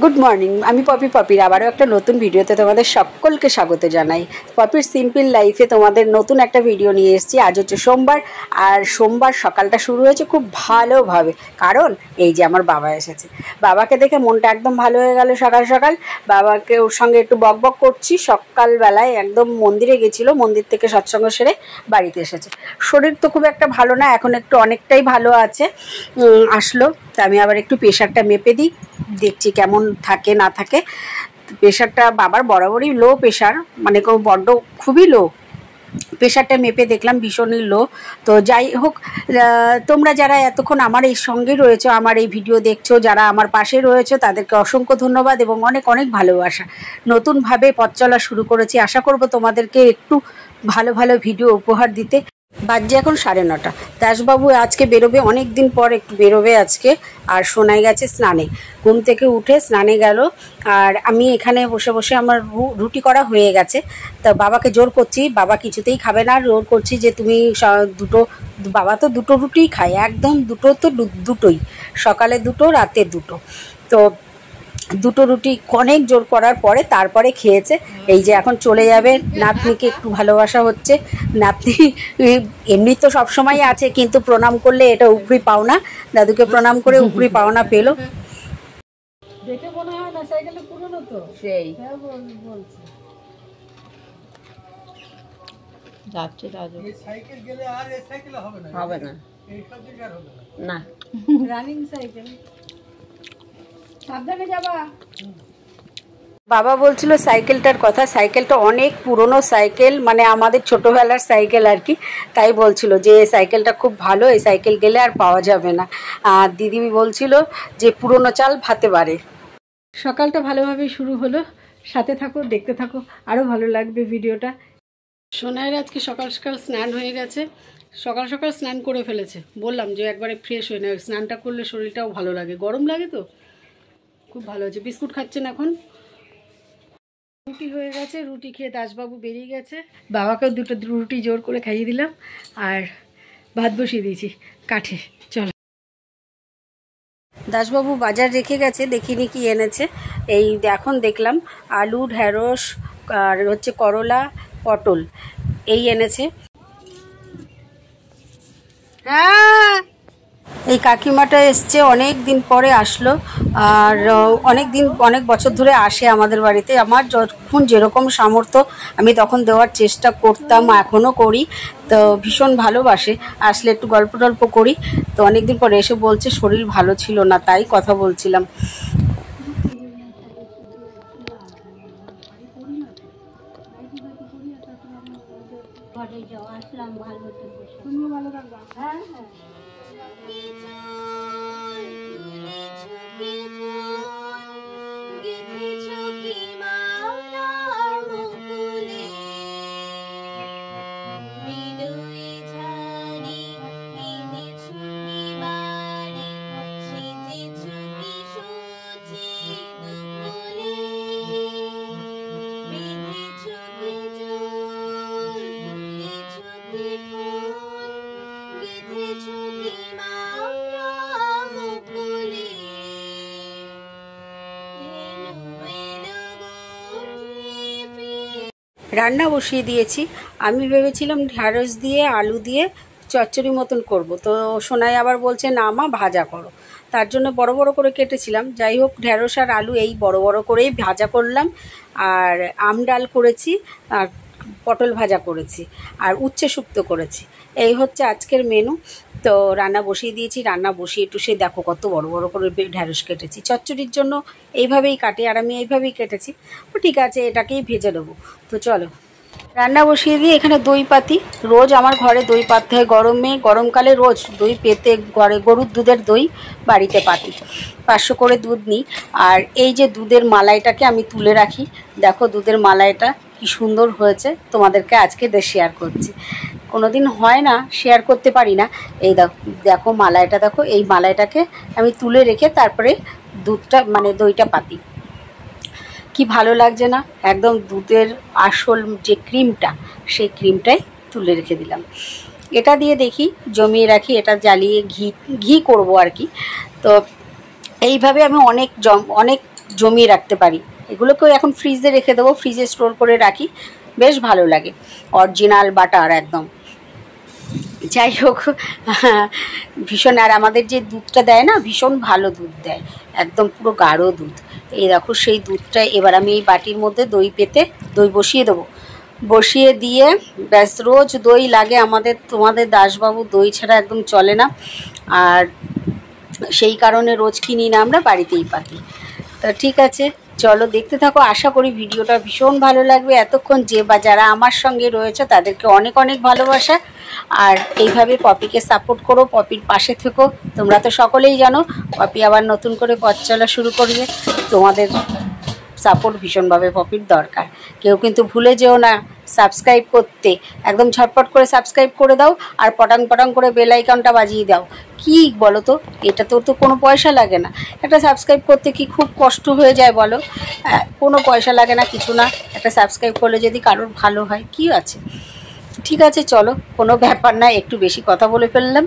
Good morning, আমি পপির আবারও একটা নতুন ভিডিওতে তোমাদের সকলকে স্বাগত জানাই। পপির সিম্পল লাইফে তোমাদের নতুন একটা ভিডিও নিয়ে এসেছি। আজ হচ্ছে সোমবার, আর সোমবার সকালটা শুরু হয়েছে খুব ভালোভাবে, কারণ এই যে আমার বাবা এসেছে। বাবাকে দেখে মনটা একদম ভালো হয়ে গেল। সকাল সকাল বাবাকে ওর সঙ্গে একটু বক করছি। সকালবেলায় একদম মন্দিরে গেছিলো, মন্দির থেকে সৎসঙ্গ সেরে বাড়িতে এসেছে। শরীর তো খুব একটা ভালো না, এখন একটু অনেকটাই ভালো আছে। আসলো, তা আমি আবার একটু প্রেশারটা মেপে দিই, দেখছি কেমন থাকে না থাকে। প্রেশারটা বাবার বরাবরই লো প্রেশার, মানে খুবই লো। প্রেশারটা মেপে দেখলাম ভীষণই লো। তো যাই হোক, তোমরা যারা এতক্ষণ আমার এই সঙ্গে রয়েছো, আমার এই ভিডিও দেখছো, যারা আমার পাশে রয়েছো, তাদেরকে অসংখ্য ধন্যবাদ এবং অনেক অনেক ভালোবাসা। নতুনভাবে পথ চলা শুরু করেছি, আশা করব তোমাদেরকে একটু ভালো ভালো ভিডিও উপহার দিতে। বাজছে এখন 9:30। দাসবাবু আজকে বেরোবে, অনেক দিন পর একটু বেরোবে আজকে। আর সোনাই গেছে স্নানে, ঘুম থেকে উঠে স্নানে গেল। আর আমি এখানে বসে বসে আমার রুটি করা হয়ে গেছে। তা বাবাকে জোর করছি, বাবা কিছুতেই খাবে না। জোর করছি যে তুমি বাবা তো দুটো রুটিই খায়, একদম দুটোই, সকালে দুটো, রাতে দুটো। তো দুটো রুটি অনেক জোর করার পরে তারপরে খেয়েছে। এই যে এখন চলে যাবে। নাতনিকে একটু ভালোবাসা হচ্ছে। নাতনি এমনি তো সবসময় আছে, কিন্তু প্রণাম করলে এটা উপরি পাওনা। দাদুকে প্রণাম করে উপরি পাওনা পেলো। দেখে মনে হয় না সাইকেলটা পুরনো তো, সেই বলছে যাচ্ছে দাদু। এই সাইকেল গেলে আর এই সাইকেল হবে না, হবে না, এই সব জায়গায় হবে না। রানিং সাইকেল, সাবধানে যাবা। বাবা বলছিল সাইকেলটার কথা। সাইকেলটা অনেক পুরনো সাইকেল, মানে আমাদের ছোটোবেলার সাইকেল আর কি। তাই বলছিল যে সাইকেলটা খুব ভালো, এই সাইকেল গেলে আর পাওয়া যাবে না। আর দিদি বলছিল যে পুরনো চাল ভাতে বাড়ে। সকালটা ভালোভাবেই শুরু হলো। সাথে থাকো, দেখতে থাকো, আরও ভালো লাগবে ভিডিওটা। সোনাইয়ের আজকে সকাল সকাল স্নান হয়ে গেছে, সকাল সকাল স্নান করে ফেলেছে। বললাম যে একবারে ফ্রেশ হয়ে না, স্নানটা করলে শরীরটাও ভালো লাগে, গরম লাগে তো। খুব ভালো হয়েছে। বিস্কুট খাচ্ছেন এখন। রুটি হয়ে গেছে, রুটি খেয়ে দাসবাবু বেরিয়ে গেছে। বাবাকেও দুটো রুটি জোর করে খাইয়ে দিলাম, আর ভাত বসিয়ে দিয়েছি কাঠে। চলো, দাসবাবু বাজার রেখে গেছে, দেখিনি কি এনেছে। এই এখন দেখলাম আলু, ঢেঁড়স, আর হচ্ছে করলা, পটল, এই এনেছে। হ্যাঁ, এই কাকিমাটা এসছে, অনেক দিন পরে আসলো। আর অনেক বছর ধরে আসে আমাদের বাড়িতে। আমার যখন যেরকম সামর্থ্য আমি তখন দেওয়ার চেষ্টা করতাম, এখনও করি। তো ভীষণ ভালোবাসে, আসলে একটু গল্প টল্প করি। তো অনেক দিন পরে এসে বলছে শরীর ভালো ছিল না, তাই কথা বলছিলাম। রান্না বসিয়ে দিয়েছি। আমি ভেবেছিলাম ঢ্যাঁড়স দিয়ে আলু দিয়ে চচ্চড়ি মতন করব। তো সোনাই আবার বলছে না মা, ভাজা করো। তার জন্য বড় বড় করে কেটেছিলাম। যাই হোক, ঢ্যাঁড়স আর আলু এই বড় বড় করেই ভাজা করলাম। আর আম ডাল করেছি, আর পটল ভাজা করেছি, আর উচ্ছে শুক্তো করেছি। এই হচ্ছে আজকের মেনু। তো রান্না বসিয়ে দিয়েছি। রান্না বসিয়ে একটু সে দেখো কত বড় বড় করে ঢ্যাঁড়স কেটেছি। চচ্চড়ির জন্য এইভাবেই কাটে, আর আমি এইভাবেই কেটেছি। তো ঠিক আছে, এটাকেই ভেজে দেবো। তো চলো, রান্না বসিয়ে দিয়ে এখানে দই পাতি। রোজ আমার ঘরে দই পাততে হয়, গরমকালে রোজ দই পেতে, গরুর দুধের দই বাড়িতে পাতি। 500 করে দুধ নিই। আর এই যে দুধের মালাইটাকে আমি তুলে রাখি। দেখো দুধের মালাইটা কি সুন্দর হয়েছে, তোমাদেরকে আজকে শেয়ার করছি। কোনোদিন হয় না, শেয়ার করতে পারি না। এই দেখো মালাইটা, দেখো এই মালাইটাকে আমি তুলে রেখে তারপরে দুধটা, মানে দইটা পাতি। কি ভালো লাগছে না, একদম দুধের আসল যে ক্রিমটা, সেই ক্রিমটাই তুলে রেখে দিলাম। এটা দিয়ে দেখি জমিয়ে রাখি, এটা জ্বালিয়ে ঘি করব আর কি। তো এইভাবে আমি অনেক জমিয়ে রাখতে পারি। এগুলোকেও এখন ফ্রিজে রেখে দেবো, ফ্রিজে স্টোর করে রাখি, বেশ ভালো লাগে, অরিজিনাল বাটার একদম। যাই হোক, ভীষণ, আর আমাদের যে দুধটা দেয় না, ভীষণ ভালো দুধ দেয়, একদম পুরো গাঢ় দুধ। এই দেখো সেই দুধটা এবার আমি এই বাটির মধ্যে দই পেতে দই বসিয়ে দেবো, বসিয়ে দিয়ে ব্যাস, রোজ দই লাগে আমাদের। তোমাদের দাসবাবু দই ছাড়া একদম চলে না, আর সেই কারণে রোজ কিনি না, আমরা বাড়িতেই পাতি। তো ঠিক আছে, চলো দেখতে থাকো, আশা করি ভিডিওটা ভীষণ ভালো লাগবে। এতক্ষণ যে বা যারা আমার সঙ্গে রয়েছে তাদেরকে অনেক অনেক ভালোবাসা, আর এইভাবে পপিকে সাপোর্ট করো, পপির পাশে থেকো। তোমরা তো সকলেই জানো পপি আবার নতুন করে পথ চলা শুরু করবে, তোমাদের সাপোর্ট ভীষণভাবে পপির দরকার। কেউ কিন্তু ভুলে যেও না সাবস্ক্রাইব করতে, একদম ঝটপট করে সাবস্ক্রাইব করে দাও, আর পটাং পটাং করে বেল আইকনটা বাজিয়ে দাও। কি বলো তো, এটা তো কোনো পয়সা লাগে না, একটা সাবস্ক্রাইব করতে কি খুব কষ্ট হয়ে যায় বলো? কোনো পয়সা লাগে না, কিছু না, একটা সাবস্ক্রাইব করলে যদি কারোর ভালো হয় কি আছে। ঠিক আছে চলো, কোনো ব্যাপার না, একটু বেশি কথা বলে ফেললাম।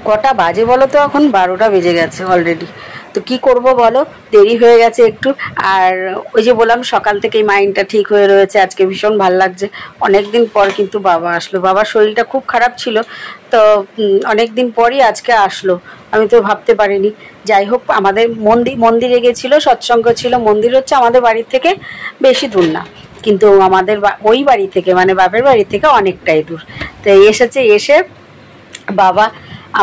কটা বাজে বলো তো? এখন 12টা বেজে গেছে অলরেডি। তো কি করব বলো, দেরি হয়ে গেছে একটু। আর ওই যে বললাম সকাল থেকেই মাইন্ডটা ঠিক হয়ে রয়েছে, আজকে ভীষণ ভালো লাগছে। অনেক দিন পর কিন্তু বাবা আসলো, বাবার শরীরটা খুব খারাপ ছিল, তো অনেক দিন পরই আজকে আসলো, আমি তো ভাবতে পারিনি। যাই হোক, আমাদের মন্দিরে গেছিলো, সৎসঙ্গ ছিল। মন্দির হচ্ছে আমাদের বাড়ির থেকে বেশি দূর না, কিন্তু আমাদের ওই বাড়ি থেকে, মানে বাপের বাড়ি থেকে অনেকটাই দূর। তো এসেছে, এসে বাবা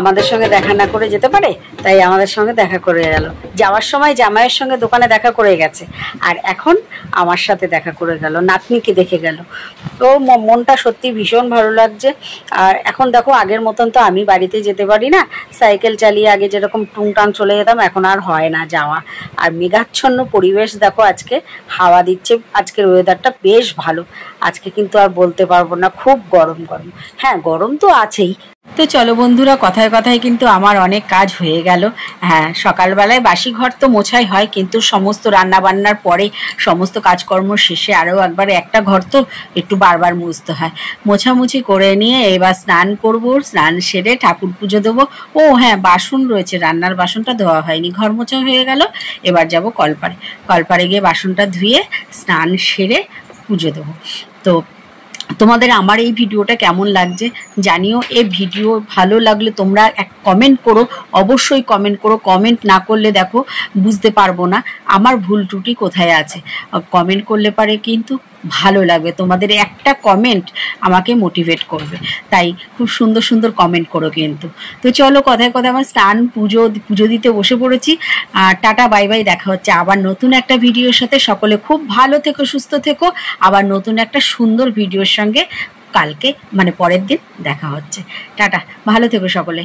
আমাদের সঙ্গে দেখা না করে যেতে পারে, তাই আমাদের সঙ্গে দেখা করে গেল। যাওয়ার সময় জামাইয়ের সঙ্গে দোকানে দেখা করে গেছে, আর এখন আমার সাথে দেখা করে গেল, নাতনিকে দেখে গেল। তো মনটা সত্যি ভীষণ ভালো লাগছে। আর এখন দেখো, আগের মতন তো আমি বাড়িতে যেতে পারি না, সাইকেল চালিয়ে আগে যেরকম টুংটাং চলে যেতাম, এখন আর হয় না যাওয়া। আর মেঘাচ্ছন্ন পরিবেশ দেখো, আজকে হাওয়া দিচ্ছে, আজকের ওয়েদারটা বেশ ভালো। আজকে কিন্তু আর বলতে পারবো না খুব গরম গরম, হ্যাঁ গরম তো আছেই। তো চলো বন্ধুরা, কথায় কথায় কিন্তু আমার অনেক কাজ হয়ে গেল। হ্যাঁ, সকালবেলায় বাসি ঘর তো মোছাই হয়, কিন্তু সমস্ত রান্না বান্নার পরে, সমস্ত কাজকর্ম শেষে আরও একবার একটা ঘর তো একটু বারবার মুছতে হয়। মোছামুছি করে নিয়ে এবার স্নান করব, স্নান সেরে ঠাকুর পুজো দেবো। ও হ্যাঁ, বাসন রয়েছে, রান্নার বাসনটা ধোয়া হয়নি, ঘর মোছা হয়ে গেল। এবার যাব কলপাড়ে, কলপাড়ে গিয়ে বাসনটা ধুয়ে স্নান সেরে পুজো দেবো। তো তোমাদের আমার এই ভিডিওটা কেমন লাগছে জানিও। এই ভিডিও ভালো লাগলে তোমরা এক কমেন্ট করো, অবশ্যই কমেন্ট করো। কমেন্ট না করলে দেখো বুঝতে পারবো না আমার ভুল ত্রুটি কোথায় আছে। কমেন্ট করলে পারে কিন্তু ভালো লাগবে, তোমাদের একটা কমেন্ট আমাকে মোটিভেট করবে, তাই খুব সুন্দর সুন্দর কমেন্ট করো কিন্তু। তো চলো, কথায় কথায় আমার স্নান পুজো দিতে বসে পড়েছি। আর টাটা, বাই বাই, দেখা হচ্ছে আবার নতুন একটা ভিডিওর সাথে। সকলে খুব ভালো থেকো, সুস্থ থেকো, আবার নতুন একটা সুন্দর ভিডিওর সঙ্গে কালকে, মানে পরের দিন দেখা হচ্ছে। টাটা, ভালো থেকো সকলে।